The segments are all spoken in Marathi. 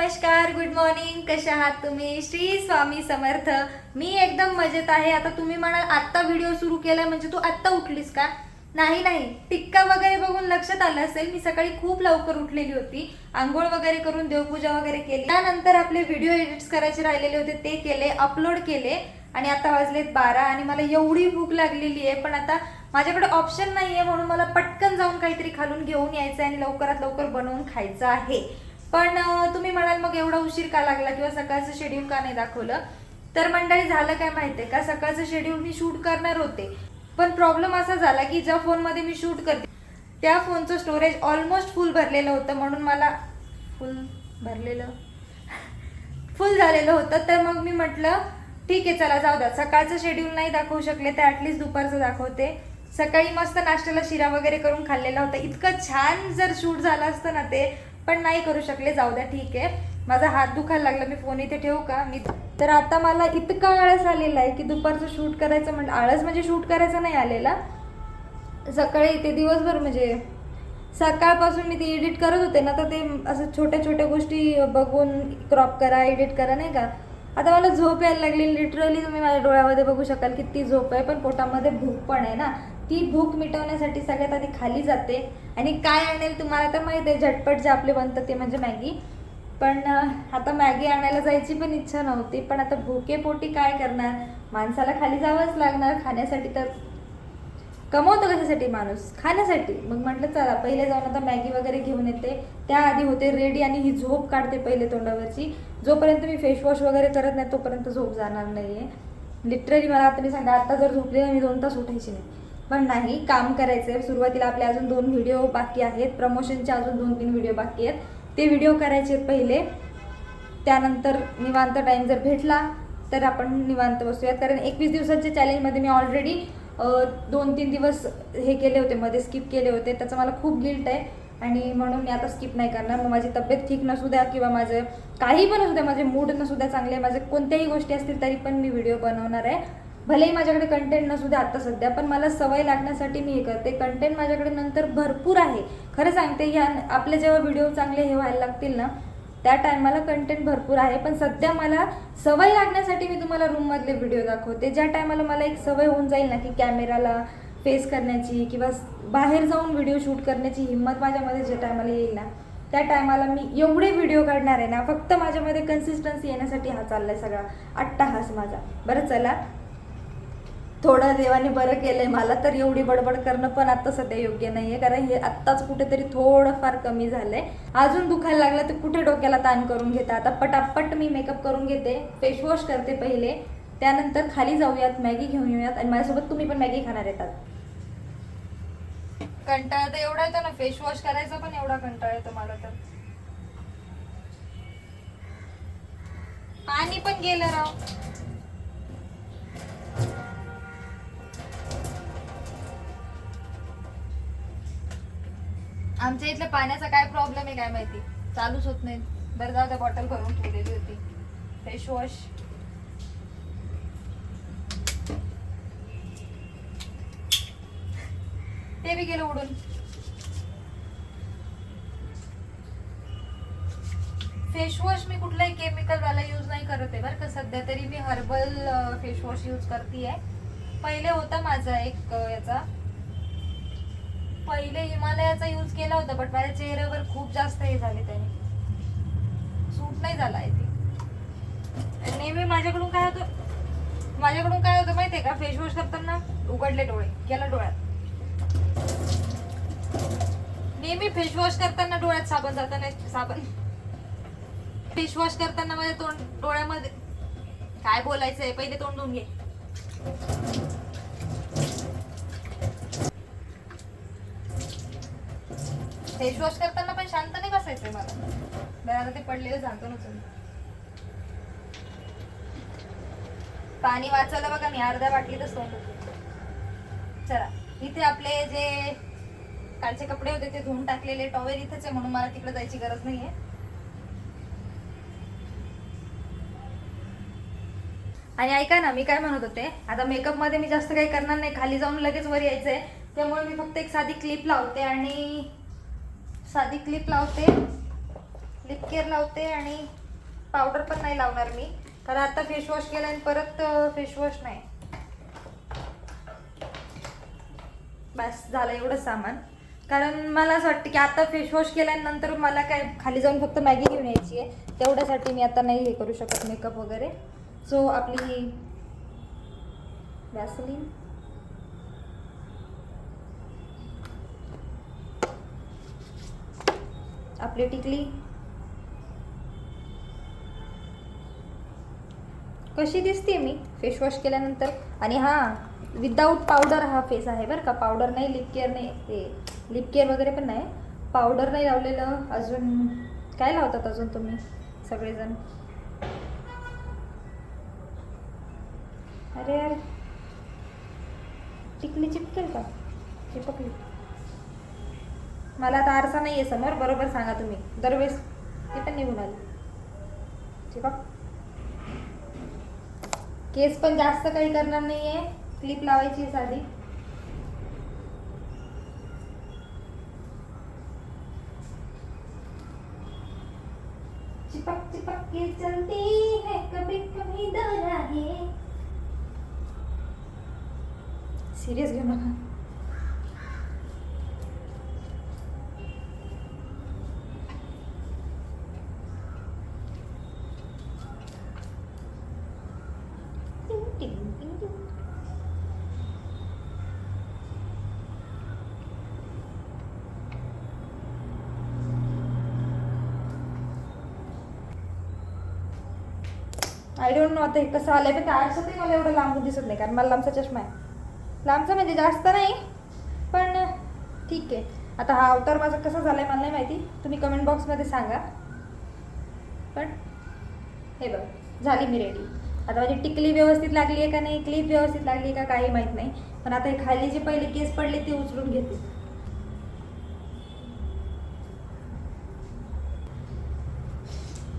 नमस्कार, गुड मॉर्निंग. कशा आहात तुम्ही? श्री स्वामी समर्थ. मी एकदम मजेत आहे. आता तुम्ही म्हणाल आत्ता व्हिडिओ सुरू केलाय म्हणजे तू आत्ता उठलीस का? नाही नाही, टिक्का वगैरे बघून लक्षात आलं असेल मी सकाळी खूप लवकर उठलेली होती. आंघोळ वगैरे करून देवपूजा वगैरे केली. त्यानंतर आपले व्हिडिओ एडिट्स करायचे राहिलेले होते ते केले, अपलोड केले आणि आता वाजलेत 12 आणि मला एवढी भूक लागलेली आहे. पण आता माझ्याकडे ऑप्शन नाहीये म्हणून मला पटकन जाऊन काहीतरी खालून घेऊन यायचं आणि लवकरात लवकर बनवून खायचं आहे. पण तुम्ही म्हणाल मग एवढा उशीर का लागला किंवा सकाळचं शेड्यूल का नाही दाखवलं? तर मंडळी झालं काय माहितीये का, सकाळचं शेड्यूल मी शूट करणार होते पण प्रॉब्लेम असा झाला की ज्या फोनमध्ये मी शूट करते त्या फोनचं स्टोरेज ऑलमोस्ट फुल भरलेलं होतं. म्हणून मला फुल झालेलं होतं. तर मग मी म्हटलं ठीक आहे चला जाऊ द्या, सकाळचं शेड्यूल नाही दाखवू शकले तर ॲटलिस्ट दुपारचं दाखवते. सकाळी मस्त नाश्त्याला शिरा वगैरे करून खाल्लेला होता. इतकं छान जर शूट झालं असतं ना ते, पण नाही करू शकले. जाऊ द्या ठीक आहे. माझा हात दुखायला लागला, मी फोन इथे ठेवू का? मी तर आता मला इतका आळस आलेला आहे की दुपारचं शूट करायचं म्हणजे आळस म्हणजे शूट करायचं नाही आलेला. सकाळी ते दिवसभर म्हणजे सकाळपासून मी ते एडिट करत होते ना, तर ते असं छोट्या छोट्या गोष्टी बघून क्रॉप करा, एडिट करा नाही का. आता मला झोप यायला लागली लिटरली. तुम्ही माझ्या डोळ्यामध्ये बघू शकाल किती झोप आहे, पण पोटामध्ये भूक पण आहे ना. ती भूक मिटवण्यासाठी सगळ्यात आधी खाली जाते आणि काय आणेल तुम्हाला तर माहिती आहे, झटपट जे आपले बनतं ते म्हणजे मॅगी. पण आता मॅगी आणायला जायची पण इच्छा नव्हती, पण आता भुकेपोटी काय करणार, माणसाला खाली जावंच लागणार खाण्यासाठी. तर कमवतो कशासाठी माणूस? खाण्यासाठी. मग म्हटलं चला पहिले जाऊन आता मॅगी वगैरे घेऊन येते. त्याआधी होते रेडी आणि ही झोप काढते पहिले तोंडावरची. जोपर्यंत मी फेस वॉश वगैरे करत नाही तोपर्यंत झोप जाणार नाहीये. लिटरली मला आता मी सांगा, आता जर झोपले मी 2 तास उठायची नाही. पण नाही, काम करायचंय. सुरुवातीला आपले अजून 2 व्हिडिओ बाकी आहेत, प्रमोशनचे अजून 2-3 व्हिडिओ बाकी आहेत. ते व्हिडिओ करायचे आहेत पहिले. त्यानंतर निवांत टाइम जर भेटला तर आपण निवांत बसूयात. कारण 21 दिवसाच्या चॅलेंजमध्ये मी ऑलरेडी 2-3 दिवस हे केले होते, मध्ये स्किप केले होते. त्याचं मला खूप गिल्ट आहे आणि म्हणून मी आता स्किप नाही करणार. मग माझी तब्येत ठीक नसू द्या किंवा माझं काही पण असू द्या, माझे मूड नसू द्या चांगले, माझे कोणत्याही गोष्टी असतील तरी पण मी व्हिडिओ बनवणार आहे. भलेही माझ्याकडे कंटेंट नसू द्या आता सध्या, पण मला सवय लागण्यासाठी मी हे करते. कंटेंट माझ्याकडे नंतर भरपूर आहे, खरं सांगते. ह्या आपले जेव्हा व्हिडिओ चांगले हे व्हायला लागतील ना त्या टायमाला कंटेंट भरपूर आहे. पण सध्या मला सवय लागण्यासाठी मी तुम्हाला रूममधले व्हिडिओ दाखवते. ज्या टायमाला मला एक सवय होऊन जाईल ना की कॅमेराला फेस करण्याची किंवा बाहेर जाऊन व्हिडिओ शूट करण्याची हिंमत माझ्यामध्ये ज्या टायमाला येईल ना, त्या टायमाला मी एवढे व्हिडिओ काढणार आहे ना. फक्त माझ्यामध्ये कन्सिस्टन्सी येण्यासाठी हा चाललाय सगळा अट्टाहास माझा. बरं चला, थोडं देवाने बरं केलंय मला, तर एवढी बडबड करणं पण आता सध्या योग्य नाहीये. कारण हे आत्ताच कुठेतरी थोडंफार कमी झालंय. अजून दुखायला लागलं तर कुठे डोक्याला ताण करून घेता. आता पटापट मी मेकअप करून घेते, फेस वॉश करते पहिले, त्यानंतर खाली जाऊयात, मॅगी घेऊन येऊयात आणि माझ्यासोबत तुम्ही पण मॅगी खाणार येतात. कंटाळा तर एवढा येतो ना, फेस वॉश करायचा पण एवढा कंटाळा येतो मला. तर पाणी पण गेलं राव. आमच्या इथल्या पाण्याचा काय प्रॉब्लेम आहे काय माहिती, चालूच होत नाही. बरं जाऊ त्या बॉटल भरून ठेवलेली होती फेस वॉश. ते बी गेलं उडून. फेस वॉश मी कुठलाही केमिकल वाला यूज नाही करत आहे बरं का. सध्या तरी मी हर्बल फेस वॉश यूज करते. पहिले होता माझा एक याचा, पहिले हिमालयाचा यूज केला होता, बट माझ्या चेहऱ्यावर खूप जास्त हे झाले, त्याने सूट नाही झाला आहे ते. नेहमी माझ्याकडून काय होतं माहितीये का, फेस वॉश करताना उघडले डोळे गेला डोळ्यात. नेहमी फेस वॉश करताना डोळ्यात साबण जाताना फेस वॉश करताना माझ्या डोळ्यामध्ये काय बोलायचंय, पहिले तोंड धुवून घे. फेस वॉश करताना पण शांत नाही बसायचंय मला. बरं ते पडलेलं सांगतो ना तुम्ही. पाणी वाचवलं बघा मी, अर्ध्या बाटलीतच तोंड होतो. चला, इथे आपले जे कालचे कपडे होते ते धुवून टाकलेले, टॉवेल इथेच आहे म्हणून मला तिकडे जायची गरज नाहीये. आणि ऐका ना, मी काय म्हणत होते, आता मेकअप मध्ये मी जास्त काही करणार नाही, खाली जाऊन लगेच वर यायचंय. त्यामुळे मी फक्त एक साधी क्लिप लावते लिप केअर लावते आणि पावडर पण नाही लावणार मी, कारण आता फेसवॉश केला आणि परत फेसवॉश नाही. बस झालं एवढं सामान. कारण मला असं वाटतं की आता फेसवॉश केल्यानंतर मला काय खाली जाऊन फक्त मॅगी घेऊन यायची आहे, तेवढ्यासाठी मी आता नाही हे करू शकत मेकअप वगैरे. सो आपली वॅसलीन, आपली टिकली कशी दिसते मी फेसवॉश केल्यानंतर. आणि हां, विदाऊट पावडर हा फेस आहे बरं का, पावडर नाही, लिप केअर नाही, ते लिप केअर वगैरे पण नाही, पावडर नाही लावलेलं. अजून काय लावतात अजून तुम्ही सगळेजण? अरे यार, टिकली चिपकेल का? चिपकली. मला आता आरसा नाही आहे समोर, बरोबर सांगा तुम्ही. दरवेळेस ते पण निघून आले. चिपक. केस पण जास्त काही करणार नाही आहे, क्लिप लावायची आहे साधी. चिपक चिपक के चलती है कभी कभी दो राहें. सिरियस घेऊ नका. आय डोंट नो आता हे कसं आलंय, पण त्या आरशातही मला एवढं लांबून दिसत नाही, कारण मला लांबचा चष्मा आहे. लांबचा म्हणजे जास्त नाही, पण ठीक आहे. आता हा अवतार माझा कसा झालाय मला नाही माहिती, तुम्ही कमेंट बॉक्समध्ये सांगा. पण हे बघ, झाली मी रेडी. आता माझी टिकली व्यवस्थित लागली आहे का नाही, क्लिप व्यवस्थित लागली आहे का काही माहीत नाही, पण आता हे खाली जे पहिले केस पडले ते उचलून घेते.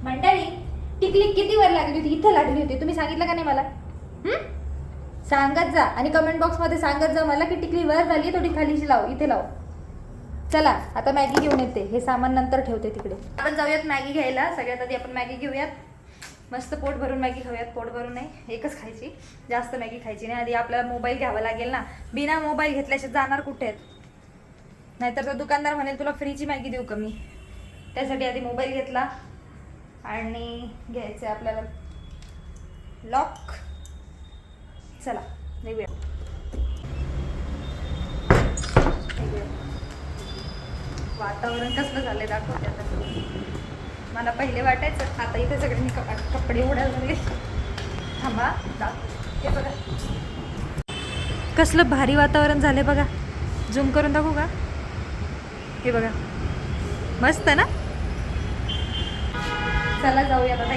मंडळी, टिकली किती वर लागली होती? इथं लागली होती. तुम्ही सांगितलं का नाही मला? सांगत जा आणि कमेंट बॉक्समध्ये सांगत जा मला की टिकली वर झाली, थोडी खालीची लाव, इथे लाव. चला आता मॅगी घेऊन येते, हे सामान नंतर ठेवते तिकडे. आपण जाऊयात मॅगी घ्यायला. सगळ्यात आधी आपण मॅगी घेऊयात, मस्त पोट भरून मॅगी खाऊयात. पोट भरून नाही, एकच खायची, जास्त मॅगी खायची नाही. आधी आपल्याला मोबाईल घ्यावा लागेल ना, बिना मोबाईल घेतल्याशिवाय जाणार कुठे आहेत? नाहीतर तो दुकानदार म्हणेल तुला फ्रीची मॅगी देऊ का मी. त्यासाठी आधी मोबाईल घेतला आणि घ्यायचं आपल्याला लॉक. चला निघूया. वातावरण कसलं झालंय दाखवते आता. मला पहिले वाटायचं, आता इथे सगळ्यांनी कपडे उडायला लागले. थांबा दाखवते. हे बघा कसलं भारी वातावरण झालंय बघा. झूम करून दाखवू का? हे बघा मस्त ना. चला जाऊया आता.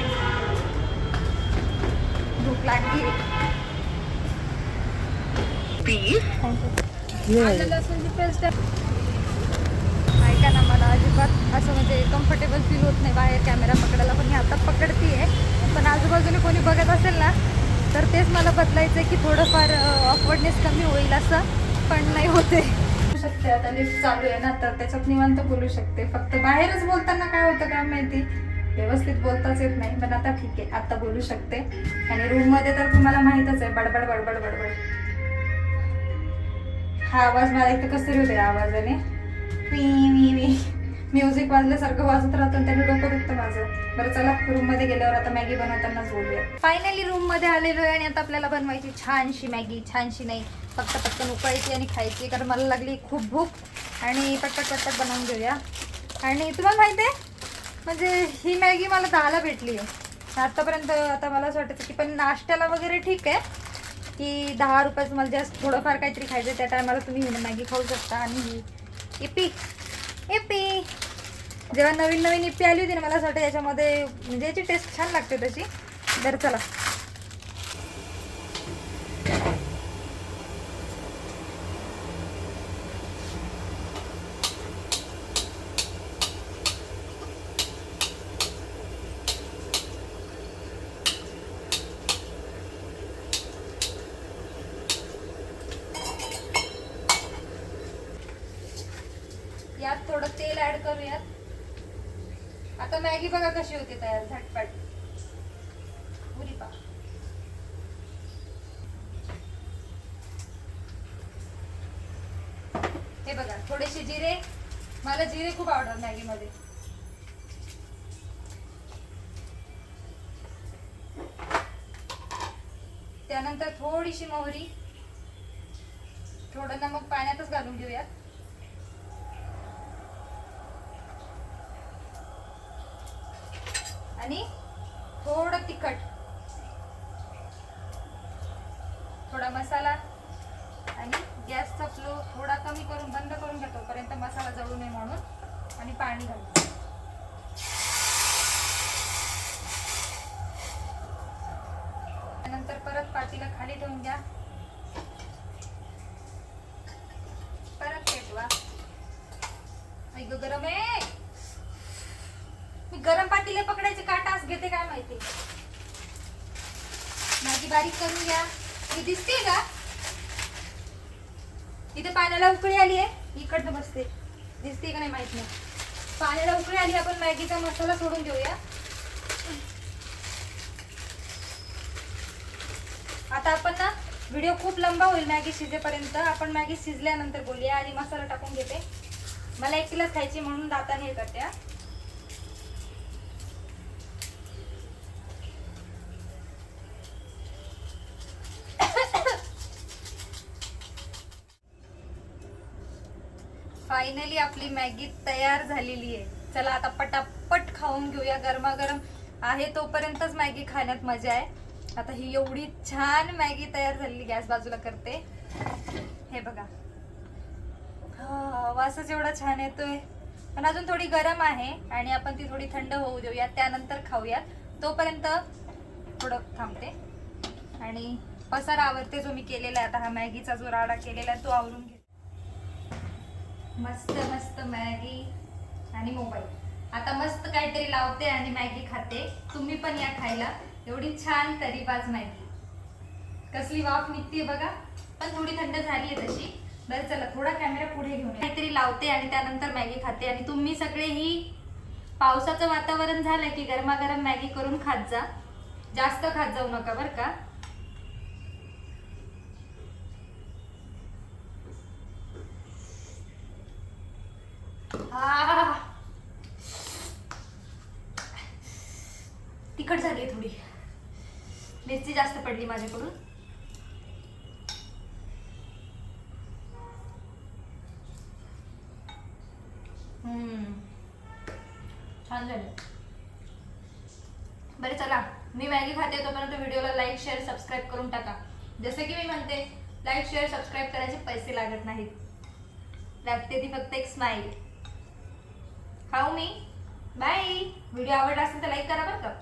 भूक लागली. लसूणची पेस्ट ऐका ना, मला अजिबात असं म्हणजे कम्फर्टेबल फील होत नाही बाहेर कॅमेरा पकडायला, पण मी आता पकडतीये. पण आजूबाजूने कोणी बघत असेल ना तर तेच मला बदलायचं आहे की थोडंफार ऑकवर्डनेस कमी होईल असं, पण नाही होते. शकते आता लिफ्ट चालू आहे ना, तर त्याच्यात निवांत बोलू शकते. फक्त बाहेरच बोलताना काय होतं काय माहिती, व्यवस्थित बोलताच येत नाही. पण आता ठीक आहे, आता बोलू शकते. आणि रूममध्ये तर तुम्हाला माहीतच आहे, बडबड बडबड बडबड. हा आवाज मला एक तर कसं तरी होते आवाजाने. म्युझिक वाजल्यासारखं वाजत राहतं आणि त्याने डोकं दुखतं माझं. बरं चला रूममध्ये गेल्यावर आता मॅगी बनवतानाच बोलूया. फायनली रूममध्ये आलेलो आहे आणि आता आपल्याला बनवायची छानशी मॅगी. छानशी नाही, फक्त पटकन उकळायची आणि खायची, कारण मला लागली खूप भूक. आणि पटपट पटपट बनवून घेऊया. आणि तुम्हाला माहिती आहे म्हणजे ही मॅगी मला 10ला भेटली आहे आत्तापर्यंत. आता मला असं वाटायचं की पण नाश्त्याला वगैरे ठीक आहे की 10 रुपयाचं मला जास्त थोडंफार काहीतरी खायचं, त्या टायमाला तुम्ही मॅगी खाऊ शकता. आणि ही इपी जेव्हा नवीन नवीन इपी आली होती ना, मला असं वाटतं याच्यामध्ये म्हणजे याची टेस्ट छान लागते तशी. बरं चला यात थोडं तेल ऍड करूयात. आता आता मॅगी बघा कशी होते तयार झटपट. पुरी पा. हे बघा थोडेसे जिरे, मला जिरे खूप आवडतात मॅगी मध्ये. त्यानंतर थोडीशी मोहरी, थोडं नमक पाण्यातच घालून घेऊयात. आणि थोडं तिखट, थोडा मसाला आणि गॅसचा फ्लो थोडा कमी करून बंद करून घेतो पर्यंत मसाला जळू नये म्हणून. आणि पाणी घालतो. त्यानंतर परत पातीला खाली ठेवून घ्या. परत पेटवा. ऐक गरम आहे. मी गरम पातीला पकडायचे का टास्क घेते काय माहिती. मॅगी बारीक करून घ्या. ही दिसते का इथे पाण्याला उकळी आली आहे. इकडनं बसते, दिसते का नाही माहित नाही. पाण्याला उकळी आली. आपण मॅगीचा मसाला सोडून देऊया. आता आपण ना व्हिडिओ खूप लंबा होईल मॅगी शिजेपर्यंत. आपण मॅगी शिजल्यानंतर बोलूया. आणि मसाला टाकून घेते. मला एकटीलाच खायची म्हणून दाताने हे करते. फायनली आपली मॅगी तयार झालेली आहे. चला आता पटापट खाऊन घेऊया. गरमागरम आहे तोपर्यंतच मॅगी खाण्यात मजा आहे. आता ही एवढी छान मॅगी तयार झालेली. गॅस बाजूला करते. हे बघा वासच एवढा छान येतोय. पण अजून थोडी गरम आहे आणि आपण ती थोडी थंड होऊ देऊया. त्यानंतर खाऊयात. तोपर्यंत थोडं थांबते आणि पसारा आवरते जो मी केलेला आहे. आता हा मॅगीचा जो राडा केलेला आहे तो आवरून घेते. मस्त मस्त मॅगी आणि मोबाईल. आता मस्त काहीतरी लावते आणि मॅगी खाते. तुम्ही पण या खायला. एवढी छान तरीबाज मॅगी. कसली वाफ निघते बघा. पण थोडी थंड झाली आहे तशी. बरं चला थोडा कॅमेरा पुढे घेऊन काहीतरी लावते आणि त्यानंतर मॅगी खाते. आणि तुम्ही सगळे ही पावसाचं वातावरण झालं की गरमागरम मॅगी करून खात जा. जास्त खात जाऊ नका बरं का. तिखट झाली थोडी. मिरची जास्त पडली माझ्याकडून. छान झालं. बरं चला मी मॅगी खाते तोपर्यंत व्हिडिओला लाईक शेअर सबस्क्राईब करून टाका. जसं की मी म्हणते लाईक शेअर सबस्क्राईब करायचे पैसे लागत नाहीत. लागते ती फक्त एक स्माइल. खाऊ मी. बाय. व्हिडिओ आवडला असेल तर लाईक करा बरं का.